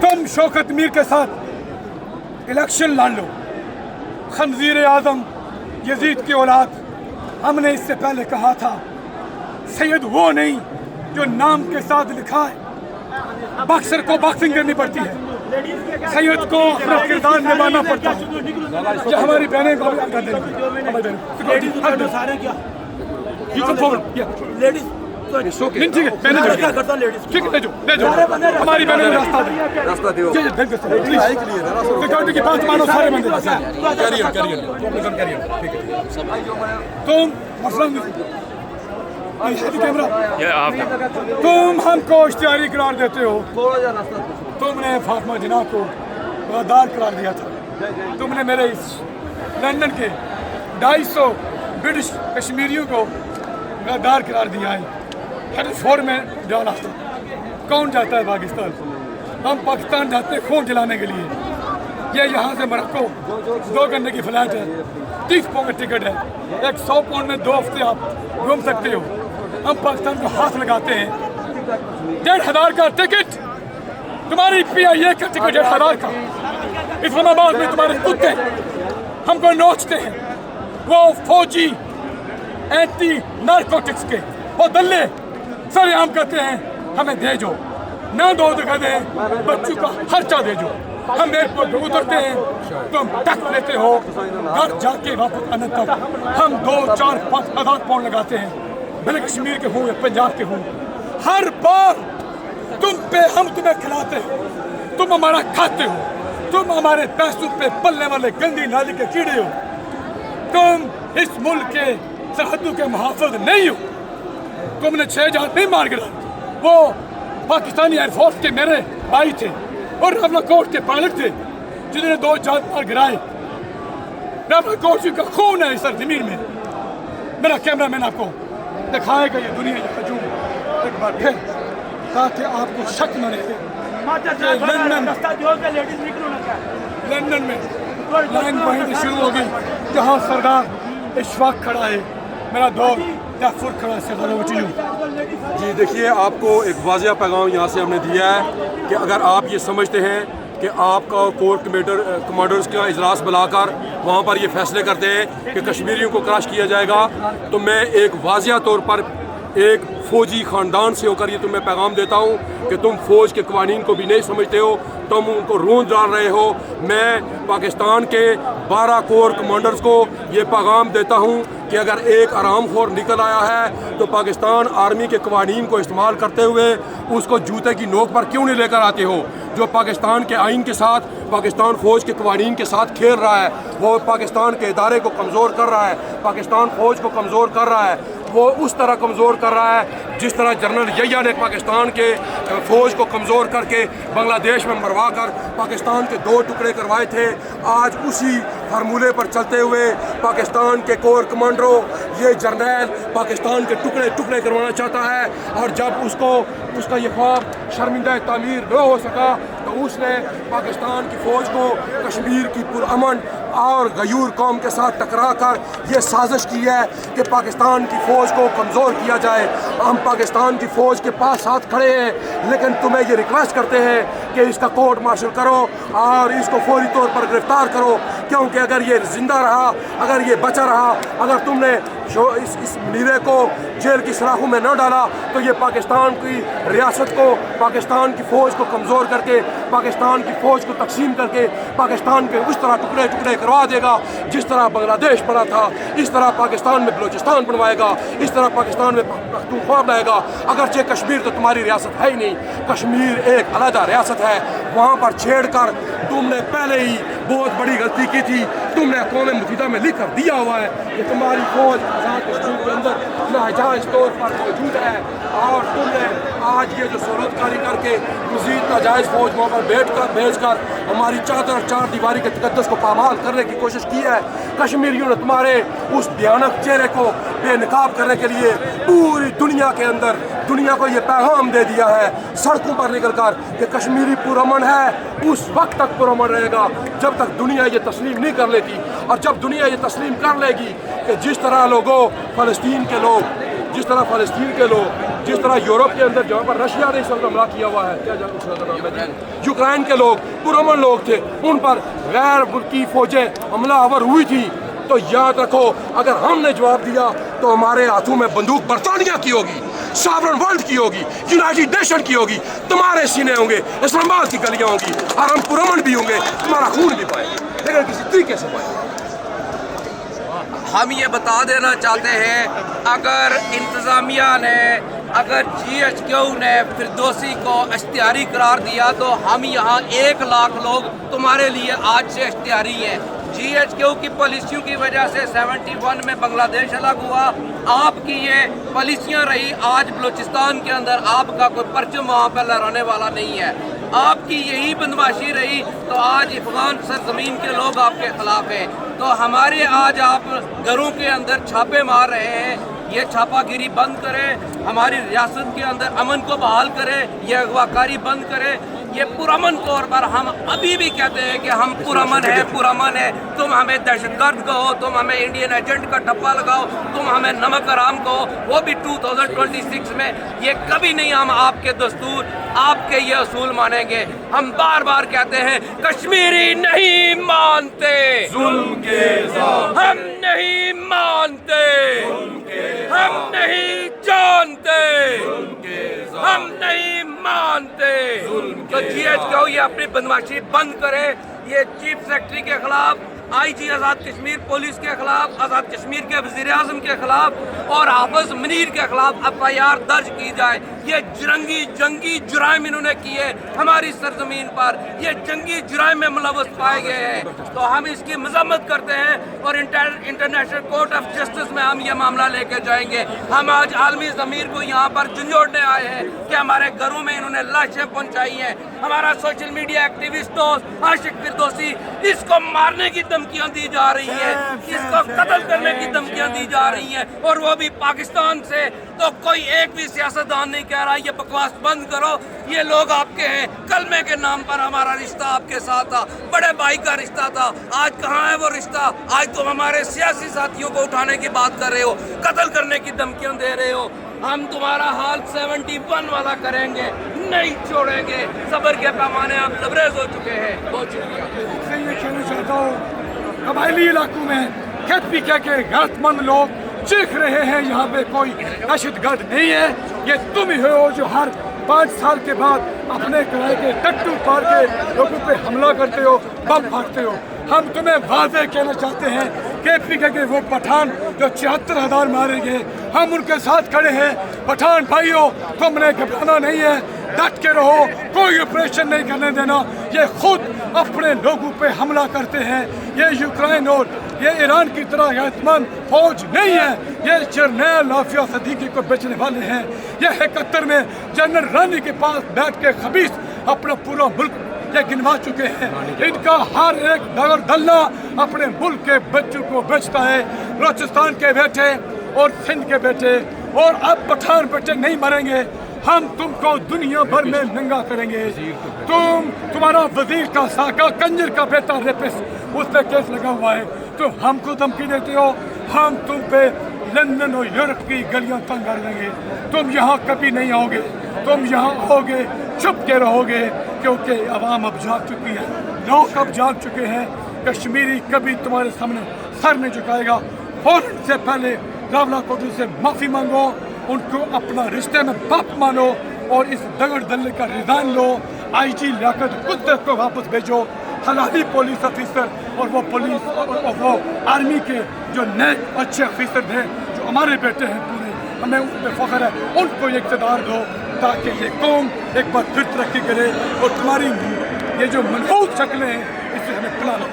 तुम शौकत मीर के साथ इलेक्शन लड़ लो। खंजीर आजम यजीद की औलाद, हमने इससे पहले कहा था सैयद वो नहीं जो नाम के साथ लिखा है। बॉक्सर को बॉक्सिंग करनी पड़ती है, सैयद को अपना किरदार निभाना पड़ता है। ये हमारी बहनें को भी कर देंगी। ठीक है, बहनें ठीक है, ले जाओ हमारी बहनें को रास्ता दो। सिक्योरिटी की बात मानो, सारे बंदे तुम मसलन कैमरा, तुम हमको इश्तिहारी करार देते हो। तुमने फातिमा जिन्ना को गद्दार करार दिया था। तुमने मेरे इस लंदन के 250 ब्रिटिश कश्मीरियों को गद्दार करार दिया है। हर फोर में डाला था। कौन जाता है पाकिस्तान? हम पाकिस्तान जाते हैं खून जलाने के लिए। ये यहाँ से मोरक्को 2 घंटे की फ्लाइट है, 30 पाउंड का टिकट है। 100 पाउंड में 2 हफ्ते आप घूम सकते हो। हम पाकिस्तान को हाथ लगाते हैं। 1,500 का टिकट, तुम्हारी PIA का टिकट 1,500 का। इस्लामाबाद में तुम्हारे कुत्ते हमको नोचते हैं, वो फौजी एंटी नारकोटिक्स के वो दल्ले सारे आम कहते हैं हमें दे जो, ना दो तो कहते हैं बच्चों का खर्चा दे जो। हम एयरपोर्ट पे उतरते हैं, तुम टैक्स लेते हो, घर जाके वापस आने तक हम 2, 4, 5 हज़ार पाउंड लगाते हैं। भले कश्मीर के हों या पंजाब के हों, हर बार हम तुम्हें खिलाते हो, तुम हमारा खाते हो, तुम हमारे पैसों पे पलने वाले गंदी नाली के कीड़े हो। तुम इस मुल्क के सरहदों के मुहाफिज नहीं हो। तुमने 6 जान नहीं मार गिरा। वो पाकिस्तानी एयरफोर्स के मेरे भाई थे और रावलाकोट के पायलट थे जिन्होंने 2 जान मार गिराए। रावलाकोट का खून है इस सरजमीन में। मेरा कैमरा मैन आपको दिखाएगा ये दुनिया, ये हजूम एक बार फिर, ताकि आपको शक न रहे। लंदन में लाइन वहीं से शुरू होगी जहाँ सरदार इशफाक खड़ा है, मेरा दोस्त तैफुर खड़ा है। जी देखिए, आपको एक वाज़िया पैगाम यहाँ से हमने दिया है कि अगर आप ये समझते हैं कि आपका कोर कमांडर्स का इजलास बुलाकर वहाँ पर ये फैसले करते हैं कि कश्मीरियों को क्रश किया जाएगा, तो मैं एक वाज़िया तौर पर एक फ़ौजी ख़ानदान से होकर ये तुम्हें पैगाम देता हूँ कि तुम फ़ौज के कवानीन को भी नहीं समझते हो, तुम उनको रोंद डाल रहे हो। मैं पाकिस्तान के 12 कोर कमांडर्स को ये पैगाम देता हूँ कि अगर एक आरामखोर निकल आया है तो पाकिस्तान आर्मी के कवानीन को इस्तेमाल करते हुए उसको जूते की नोक पर क्यों नहीं लेकर आते हो। जो पाकिस्तान के आइन के साथ, पाकिस्तान फ़ौज के कवानीन के साथ खेल रहा है, वो पाकिस्तान के इदारे को कमज़ोर कर रहा है, पाकिस्तान फ़ौज को कमज़ोर कर रहा है। वो उस तरह कमज़ोर कर रहा है जिस तरह जनरल यहिया ने पाकिस्तान के फ़ौज को कमज़ोर करके बांग्लादेश में मरवा कर पाकिस्तान के 2 टुकड़े करवाए थे। आज उसी फार्मूले पर चलते हुए पाकिस्तान के कोर कमांडरों, ये जर्नैल पाकिस्तान के टुकड़े टुकड़े करवाना चाहता है। और जब उसका ये ख्वाब शर्मिंदा तामीर न हो सका तो उसने पाकिस्तान की फ़ौज को कश्मीर की पुरअमन और गयूर कौम के साथ टकरा कर ये साजिश की है कि पाकिस्तान की फ़ौज को कमज़ोर किया जाए। हम पाकिस्तान की फ़ौज के पास साथ खड़े हैं, लेकिन तुम्हें ये रिक्वेस्ट करते हैं कि इसका कोर्ट मार्शल करो और इसको फौरी तौर पर गिरफ़्तार करो, क्योंकि अगर ये ज़िंदा रहा, अगर ये बचा रहा, अगर तुमने इस नीरे को जेल की सलाखों में न डाला तो ये पाकिस्तान की रियासत को, पाकिस्तान की फ़ौज को कमज़ोर करके, पाकिस्तान की फ़ौज को तकसीम करके पाकिस्तान के उस तरह टुकड़े टुकड़े करवा देगा जिस तरह बांग्लादेश बना था। इस तरह पाकिस्तान में बलूचिस्तान बनवाएगा, इस तरह पाकिस्तान में पख्तूनख्वा बनाएगा। अगरचे कश्मीर तो तुम्हारी रियासत है ही नहीं, कश्मीर एक अलग रियासत है। वहाँ पर छेड़ कर तुमने पहले ही बहुत बड़ी गलती की थी। तुमने अक़वाम मुत्तहिदा में लिख कर दिया हुआ है कि तुम्हारी फ़ौज आज़ाद कश्मीर के अंदर नाजायज़ तौर पर मौजूद है, और तुमने आज ये जो सूरतकारी करके मज़ीद नाजायज़ फ़ौज वहाँ पर भेज कर हमारी चार दीवारी के तक़द्दुस को पामाल करने की कोशिश की है। कश्मीरियों ने तुम्हारे उस भयानक चेहरे को बेनकाब करने के लिए पूरी दुनिया के अंदर दुनिया को ये पैगाम दे दिया है सड़कों पर निकल कर कि कश्मीरी पुरअमन है। उस वक्त तक पुरअमन रहेगा जब तक दुनिया ये तस्लीम नहीं कर लेती, और जब दुनिया ये तस्लीम कर लेगी कि जिस तरह फ़लस्तीन के लोग जिस तरह यूरोप के अंदर जहाँ पर रशिया ने इस वक्त हमला किया हुआ है, क्या नाम है, यूक्रेन के लोग पुरअमन लोग थे, उन पर गैर मुल्की फौजें हमलावर हुई थी। तो याद रखो, अगर हमने जवाब दिया तो हमारे हाथों में बंदूक बरतानिया की होगी, सॉवरेन वर्ल्ड की होगी, यूनाइटेड नेशन की होगी, तुम्हारे सीने होंगे, इस्लामाबाद की गलियां होंगी, और हम पुरअमन भी होंगे, तुम्हारा खून भी पाएंगे, लेकिन किसी तरीके से पाएंगे। हम ये बता देना चाहते हैं, अगर इंतज़ामिया ने, अगर GHQ ने फिरदौसी को इख्तियारी करार दिया तो हम यहाँ 1 लाख लोग तुम्हारे लिए आज से इख्तियारी हैं। GHQ की पॉलिसियों की वजह से 71 में बांग्लादेश अलग हुआ, आपकी ये पॉलिसियाँ रही, आज बलूचिस्तान के अंदर आपका कोई परचम वहाँ पर लहराने वाला नहीं है। आपकी यही बदमाशी रही तो आज अफगान सरजमीन के लोग आपके खिलाफ हैं। तो हमारे आज आप घरों के अंदर छापे मार रहे हैं, ये छापागिरी बंद करें, हमारी रियासत के अंदर अमन को बहाल करें, ये अगवाकारी बंद करें। ये पुरअमन तौर पर हम अभी भी कहते हैं कि हम पुरअमन है। तुम हमें दहशतगर्द कहो, तुम हमें इंडियन एजेंट का ठप्पा लगाओ, तुम हमें नमक हराम कहो, वो भी 2026 में। ये कभी नहीं हम आपके दस्तूर, आपके ये असूल मानेंगे। हम बार बार कहते हैं, कश्मीरी नहीं मानते जुल्म के ज़ालिम, हम नहीं मानते, हम नहीं जानते, हम नहीं मानते। तो GHQ ये अपनी बदमाशी बंद करे। ये चीफ सेक्रेटरी के खिलाफ, IG आज़ाद कश्मीर पुलिस के खिलाफ, आज़ाद कश्मीर के वज़ीर आज़म के खिलाफ और हाफिज मुनीर के खिलाफ FIR दर्ज की जाए। ये जंगी जुराइम इन्होंने किए हमारी सरजमीन पर, ये जंगी जुराइम में मुलव्वस पाए गए हैं। तो हम इसकी मजम्मत करते हैं और इंटरनेशनल कोर्ट ऑफ जस्टिस में हम ये मामला लेके जाएंगे। हम आज आलमी ज़मीर को यहाँ पर झंझोड़ने आए हैं कि हमारे घरों में इन्होंने लाशें पहुँचाई हैं। हमारा सोशल मीडिया एक्टिविस्ट दोस्त आशिक फिरदौसी, इसको मारने की धमकियां दी जा रही हैं, इसको कत्ल करने की धमकियां दी जा रही हैं, और वो भी पाकिस्तान से। तो कोई एक भी सियासतदान नहीं कह रहा ये बकवास बंद करो, ये लोग आपके हैं। कलमे के नाम पर हमारा रिश्ता आपके साथ था, बड़े भाई का रिश्ता था, आज कहाँ है वो रिश्ता? आज तुम हमारे सियासी साथियों को उठाने की बात कर रहे हो, कत्ल करने की धमकियां दे रहे हो। हम तुम्हारा हाल 71 वाला करेंगे, नहीं छोड़ेंगे। सब्र के पैमाने हम लबरेज हो चुके हैं। बहुत शुक्रिया। ये कहना चाहता हूँ, कबायली इलाकों में खेत पी के गैरतमंद लोग चीख रहे हैं, यहाँ पे कोई दहशतगर्द नहीं है, ये तुम ही हो जो हर 5 साल के बाद अपने किराए के टट्टू पार के लोगों पे हमला करते हो, बम फाड़ते हो। हम तुम्हें वादे कहना चाहते हैं, KPK के वो पठान जो 74,000 मारे गए, हम उनके साथ खड़े हैं। पठान भाइयों, तुमने घबराना नहीं है, डट के रहो, कोई ऑपरेशन नहीं करने देना। ये खुद अपने लोगों पे हमला करते हैं। ये यूक्रेन और ये ईरान की तरह गैरतमंद फौज नहीं है, ये जर्नैल आफिया सदीकी को बेचने वाले हैं। ये 71 में जनरल रानी के पास बैठ के खबीस अपना पूरा मुल्क ये गिनवा चुके हैं। इनका हर एक नगर दल्ला अपने मुल्क के बच्चों को बेचता है। बलूचिस्तान के बेटे और सिंध के बेटे, और अब पठान बेटे नहीं मरेंगे। हम तुमको दुनिया भर में नंगा करेंगे। तुम्हारा वजीर का साका कंजर का बेटा रेपिस्ट, उस पर केस लगा हुआ है, तो हमको धमकी देते हो। हम तुम पे लंदन और यूरोप की गलियां तंग कर देंगे। तुम यहाँ कभी नहीं आओगे, तुम यहाँ आओगे छुप के रहोगे, क्योंकि अवाम अब जाग चुकी है, लोग अब जाग चुके हैं। कश्मीरी कभी तुम्हारे सामने सर नहीं झुकाएगा। फौरन से पहले रावला कोटू से माफ़ी मांगो, उनको अपना रिश्ते में बाप मानो, और इस दगड़ दल्ले का रिजाइन लो। IG लियाकत कुद्दत को वापस भेजो। हलाली पुलिस ऑफिसर और वो पुलिस और वो आर्मी के जो नए अच्छे ऑफिसर हैं, जो हमारे बेटे हैं पूरे, हमें उन पर फख्र है, उनको इक़्तिदार दो, ताकि ये कौम एक बार फिर तरक्की करे। और तुम्हारी ये जो मनहूस शक्लें हैं, इससे हमें पिला लो।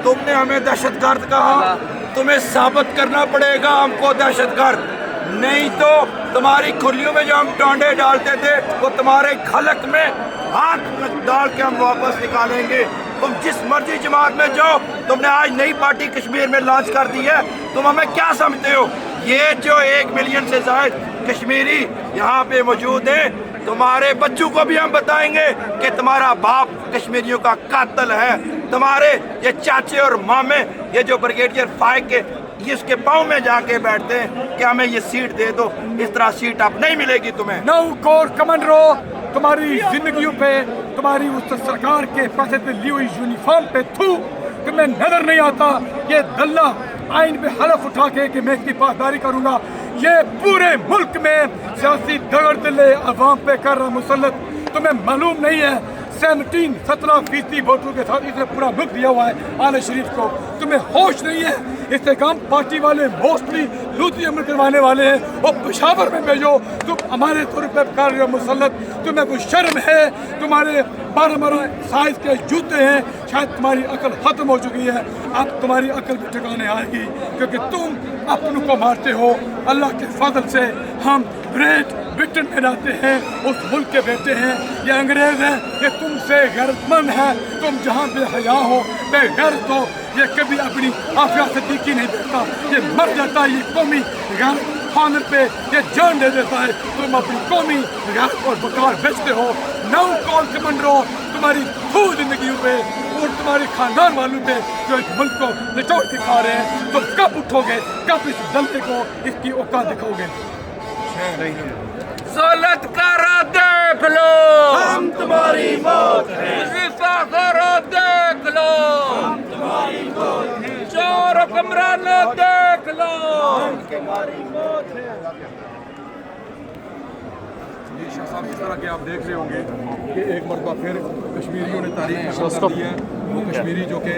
तुमने हमें दहशतगर्द कहा, तुम्हें साबित करना पड़ेगा हमको दहशतगर्द, नहीं तो तुम्हारी खुलियों में जो हम टोंडे डालते थे वो तुम्हारे खलक में हाथ डाल के हम वापस निकालेंगे। तुम जिस मर्जी जमात में जाओ, तुमने आज नई पार्टी कश्मीर में लॉन्च कर दी है, तुम हमें क्या समझते हो? ये जो 1 मिलियन से ज़ायद कश्मीरी यहाँ पे मौजूद हैं, तुम्हारे बच्चों को भी हम बताएंगे कि तुम्हारा बाप कश्मीरियों का कातिल है। तुम्हारे ये चाचे और मामे, ये जो ब्रिगेडियर फाइक के ये इसके पाँव में जाके बैठते हैं कि हमें ये सीट दे दो। इस तरह सीट अब नहीं मिलेगी तुम्हें। नौ कोर कमांडरों, तुम्हारी जिंदगियों पे, तुम्हारी उस सरकार के पैसे से ली हुई यूनिफॉर्म पे थू, तुम्हें नजर नहीं आता ये दल्ला आइन पे हलफ उठा के कि मैं इसकी पासदारी करूंगा। ये पूरे मुल्क में सियासी दगड़ दिले अवाम पे कर रहा मुसल्लत, तुम्हें मालूम नहीं है 17% वोटों के साथ इसने पूरा मुल्क दिया हुआ है आले शरीफ को। तुम्हें होश नहीं है, इस्तेकाम पार्टी वाले मोस्टली लूटी अमल करवाने वाले हैं। वो पेशावर में भेजो, तुम हमारे तौर पर कर रहे हो मुसल्लत। तुम्हें कोई शर्म है? तुम्हारे 12 साइज के जूते हैं, शायद तुम्हारी अकल खत्म हो चुकी है। अब तुम्हारी अकल भी ठिकाने आएगी क्योंकि तुम अपनों को मारते हो। अल्लाह के फजल से हम ग्रेट ब्रिटेन में रहते हैं, उस मुल्क के बेटे हैं। ये अंग्रेज हैं, ये तुमसे गैरतमंद है। तुम जहाँ बेहया हो, बेगैरत हो, ये कभी अपनी आफिया सदीकी नहीं देता, ये मर जाता है। ये कौमी गैरत खानर पे ये जान दे देता है। तुम अपनी कौमी गैरत और बकार बेचते हो। नौ कॉल कमांडरों, तुम्हारी थू जिंदगी पे और तुम्हारे खानदान वालों पे जो इस मुल्क को निचोड़ के खा रहे हैं, तुम कब उठोगे? कब इस दलते को इसकी औकात दिखाओगे? सोलत करो देख लो, हम तुम्हारी मौत है। वजीफा करो देख लो, हम तुम्हारी मौत है। चोर हुक्मरान देख लो, हम तुम्हारी मौत है। ये शाह साहब जिस तरह के आप देख रहे होंगे कि एक मरतबा फिर कश्मीरियों ने तारीख में दी है। वो कश्मीरी जो कि